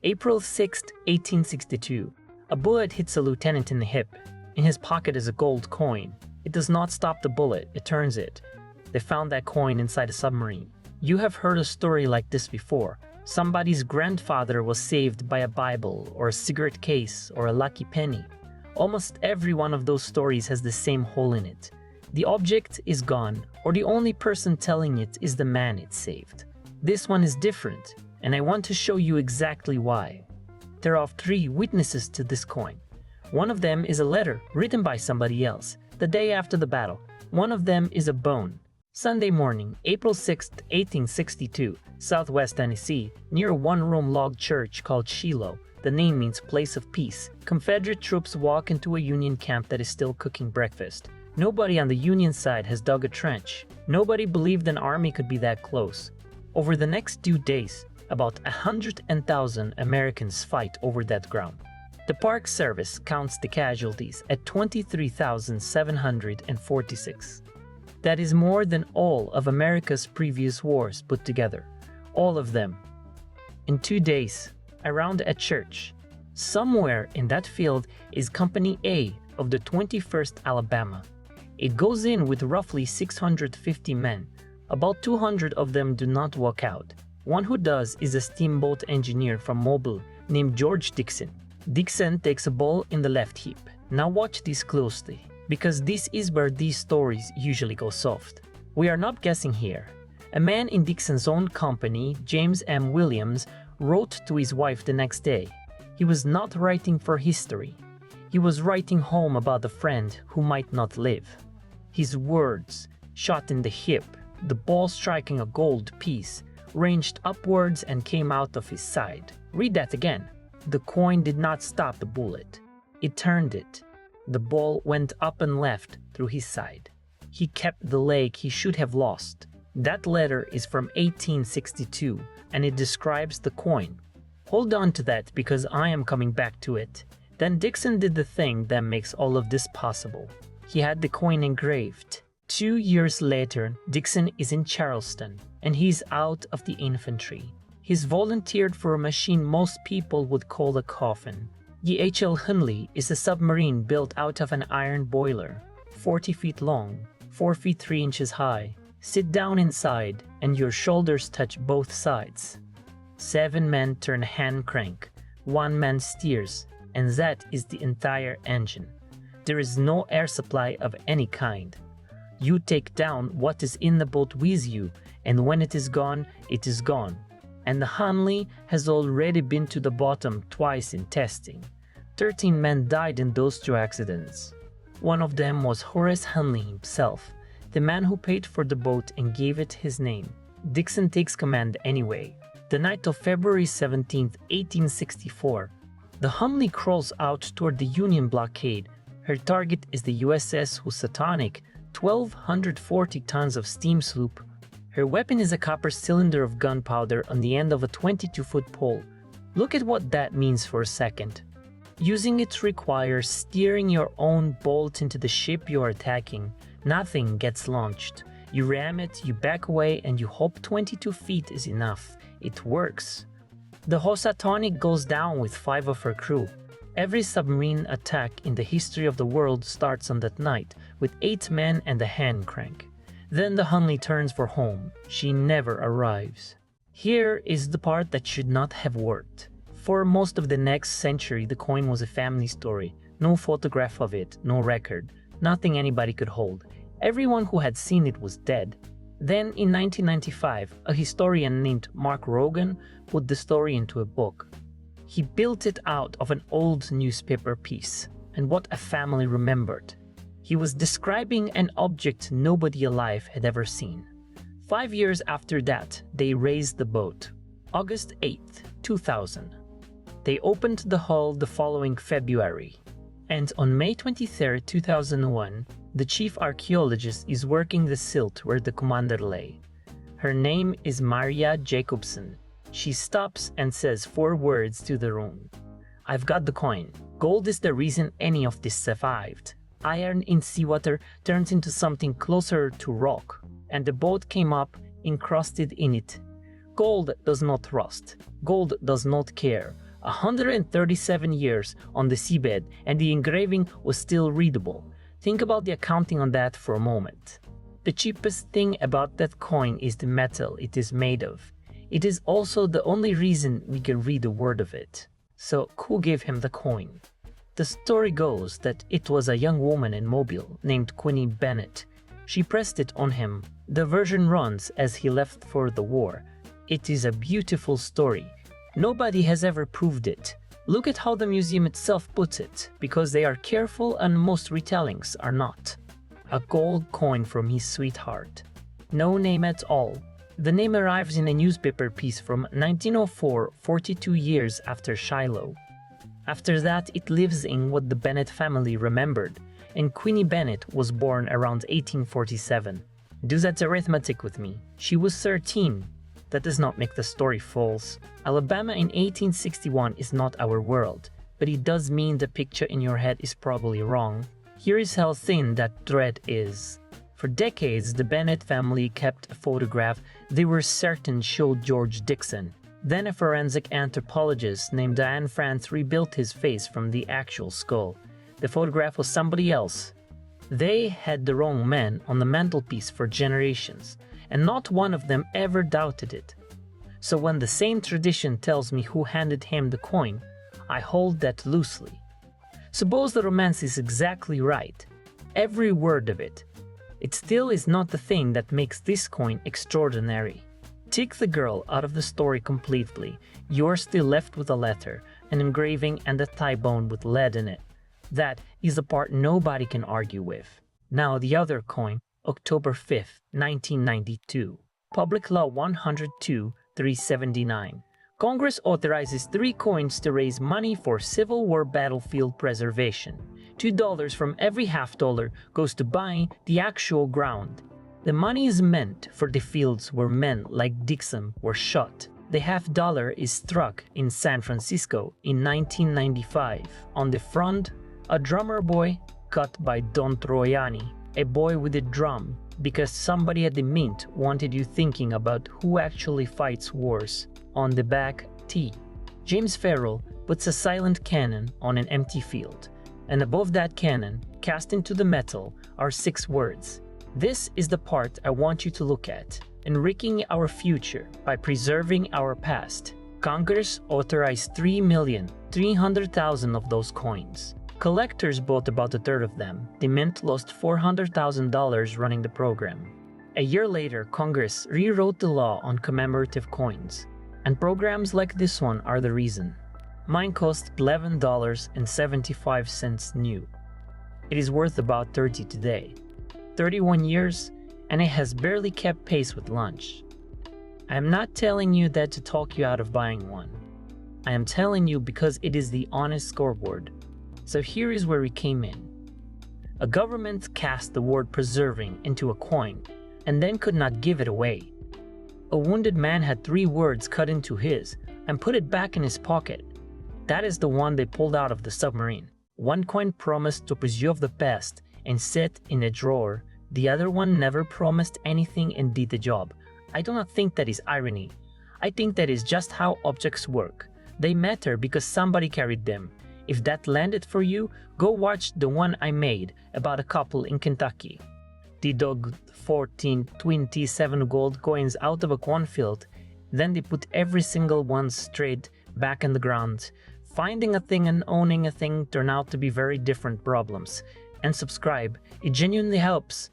April 6, 1862. A bullet hits a lieutenant in the hip. In his pocket is a gold coin. It does not stop the bullet, it turns it. They found that coin inside a submarine. You have heard a story like this before. Somebody's grandfather was saved by a Bible, or a cigarette case, or a lucky penny. Almost every one of those stories has the same hole in it. The object is gone, or the only person telling it is the man it saved. This one is different, and I want to show you exactly why. There are 3 witnesses to this coin. One of them is a letter written by somebody else, the day after the battle. One of them is a bone. Sunday morning, April 6, 1862, Southwest Tennessee, near a one-room log church called Shiloh. The name means place of peace. Confederate troops walk into a Union camp that is still cooking breakfast. Nobody on the Union side has dug a trench. Nobody believed an army could be that close. Over the next 2 days, about 100,000 Americans fight over that ground. The Park Service counts the casualties at 23,746. That is more than all of America's previous wars put together. All of them. In 2 days, around a church. Somewhere in that field is Company A of the 21st Alabama. It goes in with roughly 650 men. About 200 of them do not walk out. One who does is a steamboat engineer from Mobile named George Dixon. Dixon takes a ball in the left hip. Now watch this closely, because this is where these stories usually go soft. We are not guessing here. A man in Dixon's own company, James M. Williams, wrote to his wife the next day. He was not writing for history. He was writing home about a friend who might not live. His words, shot in the hip, the ball striking a gold piece, ranged upwards and came out of his side. Read that again. The coin did not stop the bullet. It turned it. The ball went up and left through his side. He kept the leg he should have lost. That letter is from 1862, and it describes the coin. Hold on to that because I am coming back to it. Then Dixon did the thing that makes all of this possible. He had the coin engraved. 2 years later, Dixon is in Charleston, and he's out of the infantry. He's volunteered for a machine most people would call a coffin. The H.L. Hunley is a submarine built out of an iron boiler, 40 feet long, 4 feet 3 inches high. Sit down inside, and your shoulders touch both sides. 7 men turn a hand crank, 1 man steers, and that is the entire engine. There is no air supply of any kind. You take down what is in the boat with you, and when it is gone, it is gone. And the Hunley has already been to the bottom twice in testing. 13 men died in those 2 accidents. One of them was Horace Hunley himself, the man who paid for the boat and gave it his name. Dixon takes command anyway. The night of February 17, 1864, the Hunley crawls out toward the Union blockade. Her target is the USS Housatonic, 1,240 tons of steam sloop. Her weapon is a copper cylinder of gunpowder on the end of a 22-foot pole. Look at what that means for a second. Using it requires steering your own bolt into the ship you are attacking. Nothing gets launched. You ram it, you back away, and you hope 22 feet is enough. It works. The Housatonic goes down with 5 of her crew. Every submarine attack in the history of the world starts on that night, with 8 men and a hand crank. Then the Hunley turns for home. She never arrives. Here is the part that should not have worked. For most of the next century, the coin was a family story. No photograph of it, no record, nothing anybody could hold. Everyone who had seen it was dead. Then in 1995, a historian named Mark Rogan put the story into a book. He built it out of an old newspaper piece, and what a family remembered. He was describing an object nobody alive had ever seen. 5 years after that, they raised the boat. August 8th, 2000. They opened the hull the following February. And on May 23, 2001, the chief archaeologist is working the silt where the commander lay. Her name is Maria Jacobson. She stops and says 4 words to the room. "I've got the coin. Gold is the reason any of this survived. Iron in seawater turns into something closer to rock, and the boat came up encrusted in it. Gold does not rust. Gold does not care. 137 years on the seabed, and the engraving was still readable. Think about the accounting on that for a moment. The cheapest thing about that coin is the metal it is made of. It is also the only reason we can read a word of it. So who gave him the coin? The story goes that it was a young woman in Mobile named Queenie Bennett. She pressed it on him. The version runs as he left for the war. It is a beautiful story. Nobody has ever proved it. Look at how the museum itself puts it, because they are careful and most retellings are not. A gold coin from his sweetheart. No name at all. The name arrives in a newspaper piece from 1904, 42 years after Shiloh. After that, it lives in what the Bennett family remembered, and Queenie Bennett was born around 1847. Do that arithmetic with me. She was 13. That does not make the story false. Alabama in 1861 is not our world, but it does mean the picture in your head is probably wrong. Here is how thin that thread is. For decades, the Bennett family kept a photograph they were certain showed George Dixon. Then a forensic anthropologist named Diane France rebuilt his face from the actual skull. The photograph was somebody else. They had the wrong man on the mantelpiece for generations, and not one of them ever doubted it. So when the same tradition tells me who handed him the coin, I hold that loosely. Suppose the romance is exactly right, every word of it. It still is not the thing that makes this coin extraordinary. Take the girl out of the story completely, you're still left with a letter, an engraving, and a thigh bone with lead in it. That is the part nobody can argue with. Now the other coin, October 5th, 1992. Public Law 102-379. Congress authorizes 3 coins to raise money for Civil War battlefield preservation. $2 from every $50 goes to buying the actual ground. The money is meant for the fields where men like Dixon were shot. The $50 is struck in San Francisco in 1995. On the front, a drummer boy cut by Don Troiani, a boy with a drum, because somebody at the mint wanted you thinking about who actually fights wars. On the back, T. James Farrell puts a silent cannon on an empty field, and above that cannon, cast into the metal, are 6 words. This is the part I want you to look at. Enriching our future by preserving our past. Congress authorized 3,300,000 of those coins. Collectors bought about a third of them. The mint lost $400,000 running the program. A year later, Congress rewrote the law on commemorative coins. And programs like this one are the reason. Mine cost $11.75 new. It is worth about $30 today. 31 years, and it has barely kept pace with lunch. I am not telling you that to talk you out of buying one. I am telling you because it is the honest scoreboard. So here is where we came in. A government cast the word preserving into a coin and then could not give it away. A wounded man had 3 words cut into his and put it back in his pocket. That is the one they pulled out of the submarine. One coin promised to preserve the past and set in a drawer. The other one never promised anything and did the job. I do not think that is irony. I think that is just how objects work. They matter because somebody carried them. If that landed for you, go watch the one I made about a couple in Kentucky. They dug 1427 gold coins out of a cornfield. Then they put every single one straight back in the ground. Finding a thing and owning a thing turn out to be very different problems. And subscribe, it genuinely helps.